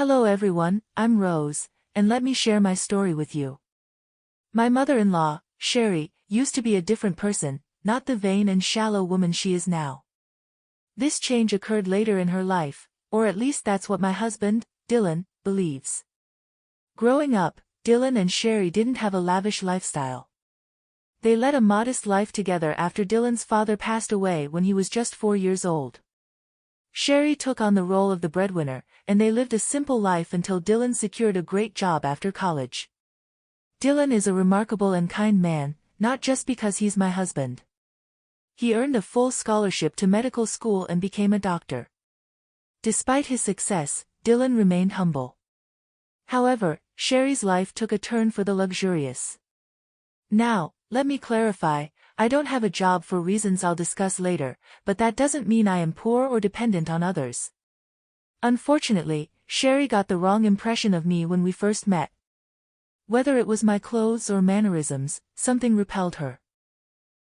Hello everyone, I'm Rose, and let me share my story with you. My mother-in-law, Sherry, used to be a different person, not the vain and shallow woman she is now. This change occurred later in her life, or at least that's what my husband, Dylan, believes. Growing up, Dylan and Sherry didn't have a lavish lifestyle. They led a modest life together after Dylan's father passed away when he was just 4 years old. Sherry took on the role of the breadwinner, and they lived a simple life until Dylan secured a great job after college. Dylan is a remarkable and kind man, not just because he's my husband. He earned a full scholarship to medical school and became a doctor. Despite his success, Dylan remained humble. However, Sherry's life took a turn for the luxurious. Now, let me clarify, I don't have a job for reasons I'll discuss later, but that doesn't mean I am poor or dependent on others. Unfortunately, Sherry got the wrong impression of me when we first met. Whether it was my clothes or mannerisms, something repelled her.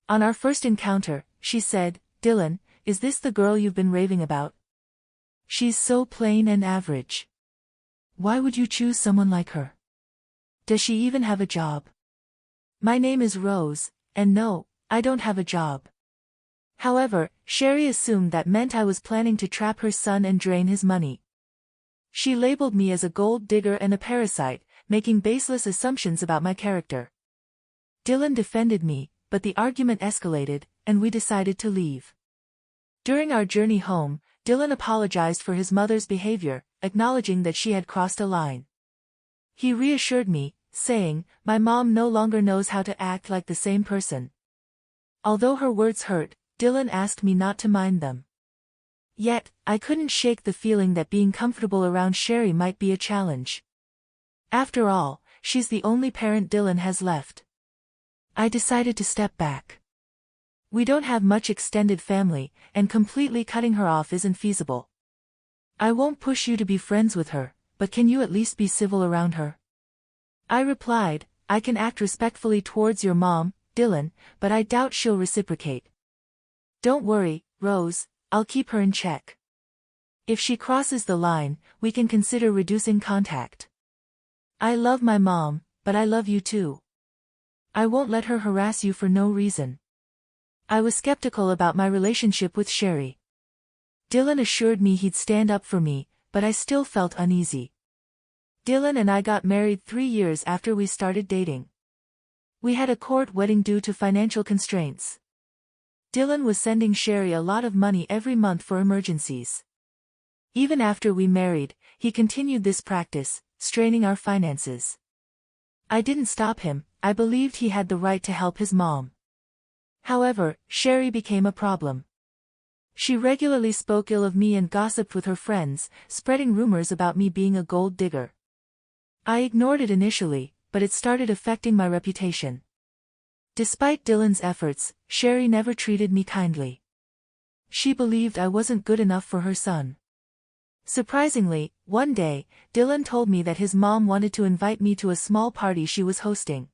On our first encounter, she said, "Dylan, is this the girl you've been raving about? She's so plain and average. Why would you choose someone like her? Does she even have a job?" My name is Rose, and no, I don't have a job. However, Sherry assumed that meant I was planning to trap her son and drain his money. She labeled me as a gold digger and a parasite, making baseless assumptions about my character. Dylan defended me, but the argument escalated, and we decided to leave. During our journey home, Dylan apologized for his mother's behavior, acknowledging that she had crossed a line. He reassured me, saying, "My mom no longer knows how to act like the same person." Although her words hurt, Dylan asked me not to mind them. Yet, I couldn't shake the feeling that being comfortable around Sherry might be a challenge. After all, she's the only parent Dylan has left. I decided to step back. We don't have much extended family, and completely cutting her off isn't feasible. I won't push you to be friends with her, but can you at least be civil around her? I replied, "I can act respectfully towards your mom, Dylan, but I doubt she'll reciprocate. Don't worry, Rose, I'll keep her in check. If she crosses the line, we can consider reducing contact. I love my mom, but I love you too. I won't let her harass you for no reason." I was skeptical about my relationship with Sherry. Dylan assured me he'd stand up for me, but I still felt uneasy. Dylan and I got married 3 years after we started dating. We had a court wedding due to financial constraints. Dylan was sending Sherry a lot of money every month for emergencies. Even after we married, he continued this practice, straining our finances. I didn't stop him, I believed he had the right to help his mom. However, Sherry became a problem. She regularly spoke ill of me and gossiped with her friends, spreading rumors about me being a gold digger. I ignored it initially, but it started affecting my reputation. Despite Dylan's efforts, Sherry never treated me kindly. She believed I wasn't good enough for her son. Surprisingly, one day, Dylan told me that his mom wanted to invite me to a small party she was hosting.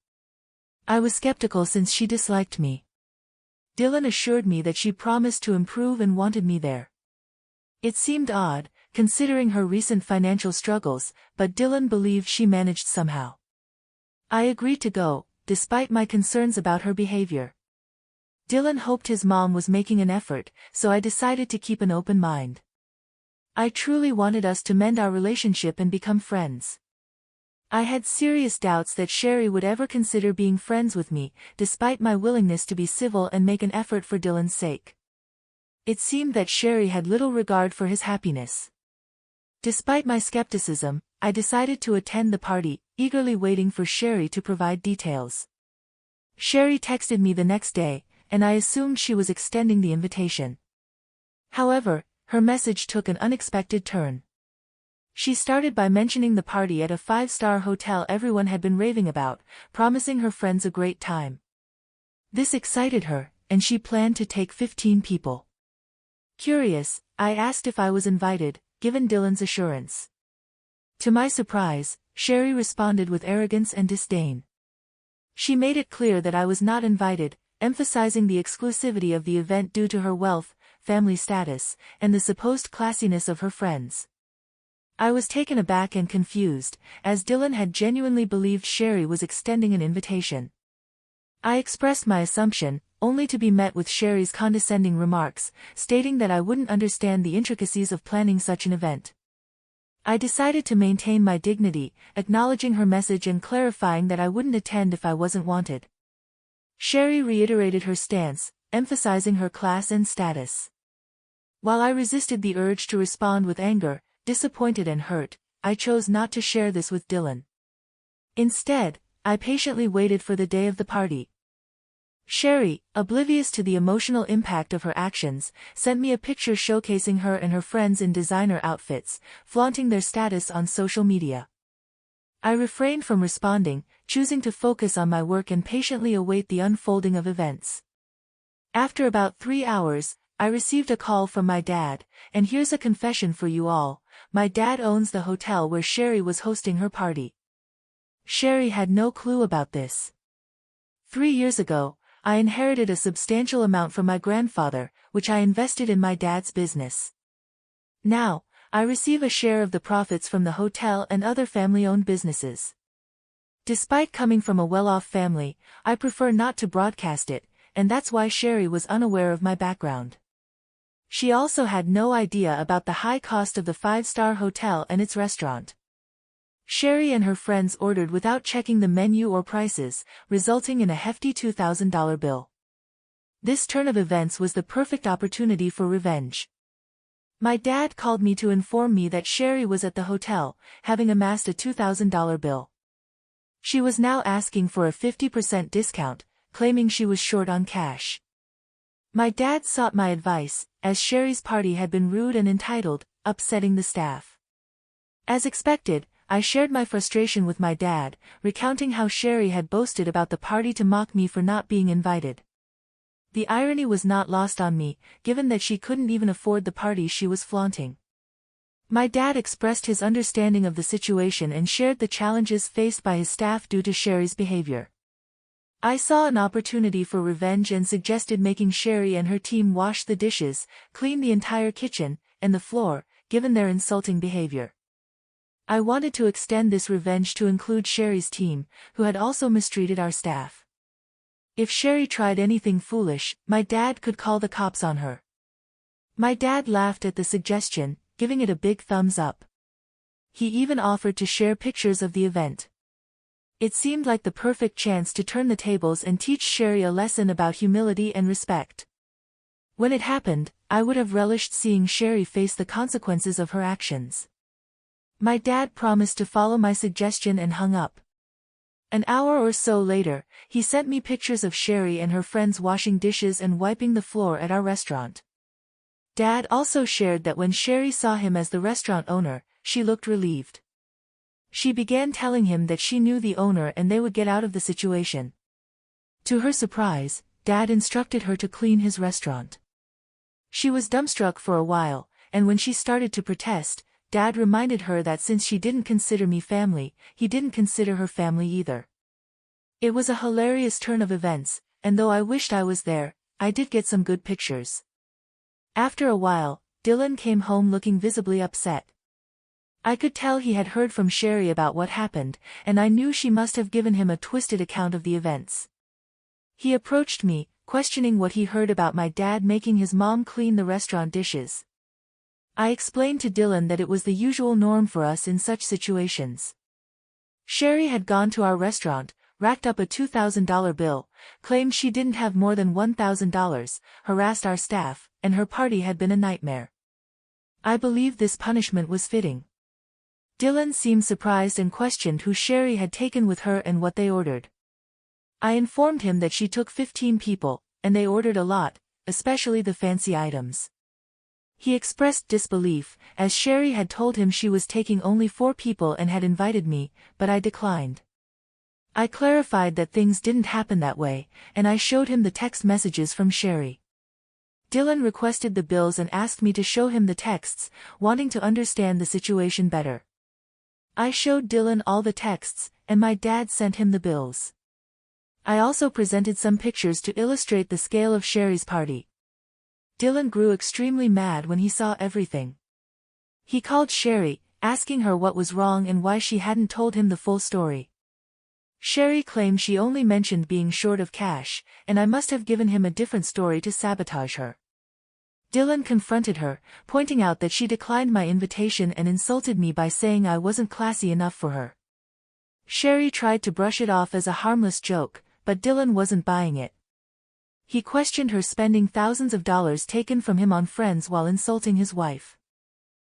I was skeptical since she disliked me. Dylan assured me that she promised to improve and wanted me there. It seemed odd, considering her recent financial struggles, but Dylan believed she managed somehow. I agreed to go, despite my concerns about her behavior. Dylan hoped his mom was making an effort, so I decided to keep an open mind. I truly wanted us to mend our relationship and become friends. I had serious doubts that Sherry would ever consider being friends with me, despite my willingness to be civil and make an effort for Dylan's sake. It seemed that Sherry had little regard for his happiness. Despite my skepticism, I decided to attend the party, eagerly waiting for Sherry to provide details. Sherry texted me the next day, and I assumed she was extending the invitation. However, her message took an unexpected turn. She started by mentioning the party at a 5-star hotel everyone had been raving about, promising her friends a great time. This excited her, and she planned to take 15 people. Curious, I asked if I was invited, given Dylan's assurance. To my surprise, Sherry responded with arrogance and disdain. She made it clear that I was not invited, emphasizing the exclusivity of the event due to her wealth, family status, and the supposed classiness of her friends. I was taken aback and confused, as Dylan had genuinely believed Sherry was extending an invitation. I expressed my assumption, only to be met with Sherry's condescending remarks, stating that I wouldn't understand the intricacies of planning such an event. I decided to maintain my dignity, acknowledging her message and clarifying that I wouldn't attend if I wasn't wanted. Sherry reiterated her stance, emphasizing her class and status. While I resisted the urge to respond with anger, disappointed and hurt, I chose not to share this with Dylan. Instead, I patiently waited for the day of the party. Sherry, oblivious to the emotional impact of her actions, sent me a picture showcasing her and her friends in designer outfits, flaunting their status on social media. I refrained from responding, choosing to focus on my work and patiently await the unfolding of events. After about 3 hours, I received a call from my dad, and here's a confession for you all: my dad owns the hotel where Sherry was hosting her party. Sherry had no clue about this. 3 years ago, I inherited a substantial amount from my grandfather, which I invested in my dad's business. Now, I receive a share of the profits from the hotel and other family-owned businesses. Despite coming from a well-off family, I prefer not to broadcast it, and that's why Sherry was unaware of my background. She also had no idea about the high cost of the 5-star hotel and its restaurant. Sherry and her friends ordered without checking the menu or prices, resulting in a hefty $2,000 bill. This turn of events was the perfect opportunity for revenge. My dad called me to inform me that Sherry was at the hotel, having amassed a $2,000 bill. She was now asking for a 50% discount, claiming she was short on cash. My dad sought my advice, as Sherry's party had been rude and entitled, upsetting the staff. As expected, I shared my frustration with my dad, recounting how Sherry had boasted about the party to mock me for not being invited. The irony was not lost on me, given that she couldn't even afford the party she was flaunting. My dad expressed his understanding of the situation and shared the challenges faced by his staff due to Sherry's behavior. I saw an opportunity for revenge and suggested making Sherry and her team wash the dishes, clean the entire kitchen, and the floor, given their insulting behavior. I wanted to extend this revenge to include Sherry's team, who had also mistreated our staff. If Sherry tried anything foolish, my dad could call the cops on her. My dad laughed at the suggestion, giving it a big thumbs up. He even offered to share pictures of the event. It seemed like the perfect chance to turn the tables and teach Sherry a lesson about humility and respect. When it happened, I would have relished seeing Sherry face the consequences of her actions. My dad promised to follow my suggestion and hung up. An hour or so later, he sent me pictures of Sherry and her friends washing dishes and wiping the floor at our restaurant. Dad also shared that when Sherry saw him as the restaurant owner, she looked relieved. She began telling him that she knew the owner and they would get out of the situation. To her surprise, Dad instructed her to clean his restaurant. She was dumbstruck for a while, and when she started to protest, Dad reminded her that since she didn't consider me family, he didn't consider her family either. It was a hilarious turn of events, and though I wished I was there, I did get some good pictures. After a while, Dylan came home looking visibly upset. I could tell he had heard from Sherry about what happened, and I knew she must have given him a twisted account of the events. He approached me, questioning what he heard about my dad making his mom clean the restaurant dishes. I explained to Dylan that it was the usual norm for us in such situations. Sherry had gone to our restaurant, racked up a $2,000 bill, claimed she didn't have more than $1,000, harassed our staff, and her party had been a nightmare. I believed this punishment was fitting. Dylan seemed surprised and questioned who Sherry had taken with her and what they ordered. I informed him that she took 15 people, and they ordered a lot, especially the fancy items. He expressed disbelief, as Sherry had told him she was taking only 4 people and had invited me, but I declined. I clarified that things didn't happen that way, and I showed him the text messages from Sherry. Dylan requested the bills and asked me to show him the texts, wanting to understand the situation better. I showed Dylan all the texts, and my dad sent him the bills. I also presented some pictures to illustrate the scale of Sherry's party. Dylan grew extremely mad when he saw everything. He called Sherry, asking her what was wrong and why she hadn't told him the full story. Sherry claimed she only mentioned being short of cash, and I must have given him a different story to sabotage her. Dylan confronted her, pointing out that she declined my invitation and insulted me by saying I wasn't classy enough for her. Sherry tried to brush it off as a harmless joke, but Dylan wasn't buying it. He questioned her spending thousands of dollars taken from him on friends while insulting his wife.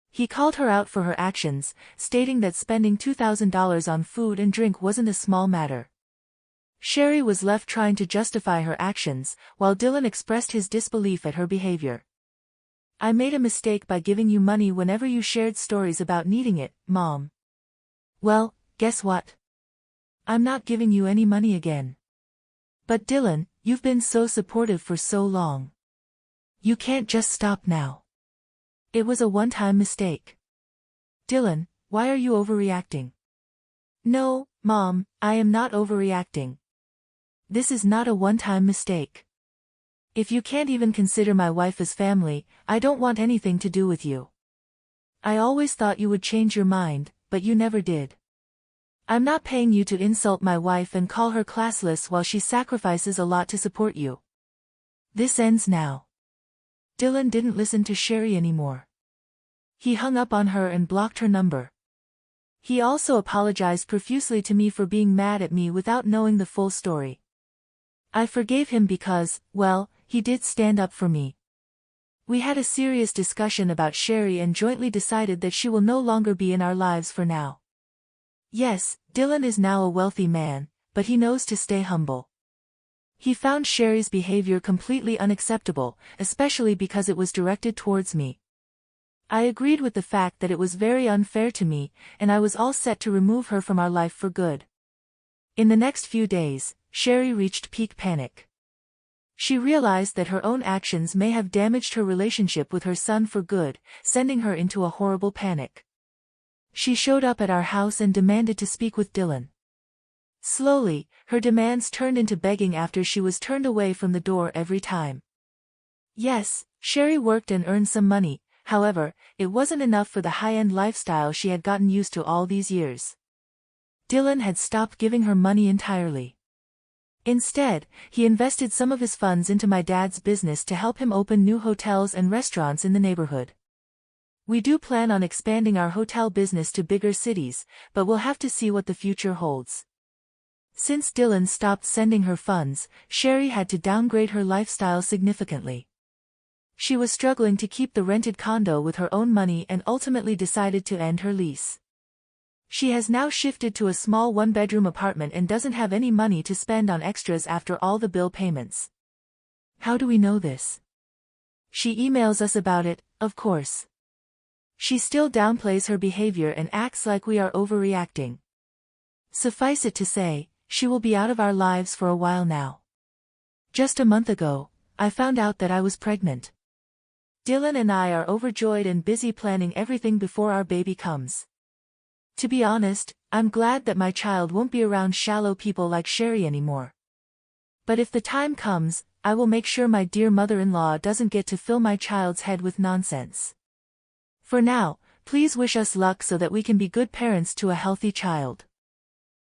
He called her out for her actions, stating that spending $2,000 on food and drink wasn't a small matter. Sherry was left trying to justify her actions, while Dylan expressed his disbelief at her behavior. "I made a mistake by giving you money whenever you shared stories about needing it, Mom." "Well, guess what? I'm not giving you any money again." "But Dylan, you've been so supportive for so long. You can't just stop now. It was a one-time mistake." "Dylan, why are you overreacting?" "No, Mom, I am not overreacting. This is not a one-time mistake. If you can't even consider my wife as family, I don't want anything to do with you. I always thought you would change your mind, but you never did. I'm not paying you to insult my wife and call her classless while she sacrifices a lot to support you. This ends now." Dylan didn't listen to Sherry anymore. He hung up on her and blocked her number. He also apologized profusely to me for being mad at me without knowing the full story. I forgave him because, well, he did stand up for me. We had a serious discussion about Sherry and jointly decided that she will no longer be in our lives for now. Yes, Dylan is now a wealthy man, but he knows to stay humble. He found Sherry's behavior completely unacceptable, especially because it was directed towards me. I agreed with the fact that it was very unfair to me, and I was all set to remove her from our life for good. In the next few days, Sherry reached peak panic. She realized that her own actions may have damaged her relationship with her son for good, sending her into a horrible panic. She showed up at our house and demanded to speak with Dylan. Slowly, her demands turned into begging after she was turned away from the door every time. Yes, Sherry worked and earned some money, however, it wasn't enough for the high-end lifestyle she had gotten used to all these years. Dylan had stopped giving her money entirely. Instead, he invested some of his funds into my dad's business to help him open new hotels and restaurants in the neighborhood. We do plan on expanding our hotel business to bigger cities, but we'll have to see what the future holds. Since Dylan stopped sending her funds, Sherry had to downgrade her lifestyle significantly. She was struggling to keep the rented condo with her own money and ultimately decided to end her lease. She has now shifted to a small one-bedroom apartment and doesn't have any money to spend on extras after all the bill payments. How do we know this? She emails us about it, of course. She still downplays her behavior and acts like we are overreacting. Suffice it to say, she will be out of our lives for a while now. Just a month ago, I found out that I was pregnant. Dylan and I are overjoyed and busy planning everything before our baby comes. To be honest, I'm glad that my child won't be around shallow people like Sherry anymore. But if the time comes, I will make sure my dear mother-in-law doesn't get to fill my child's head with nonsense. For now, please wish us luck so that we can be good parents to a healthy child.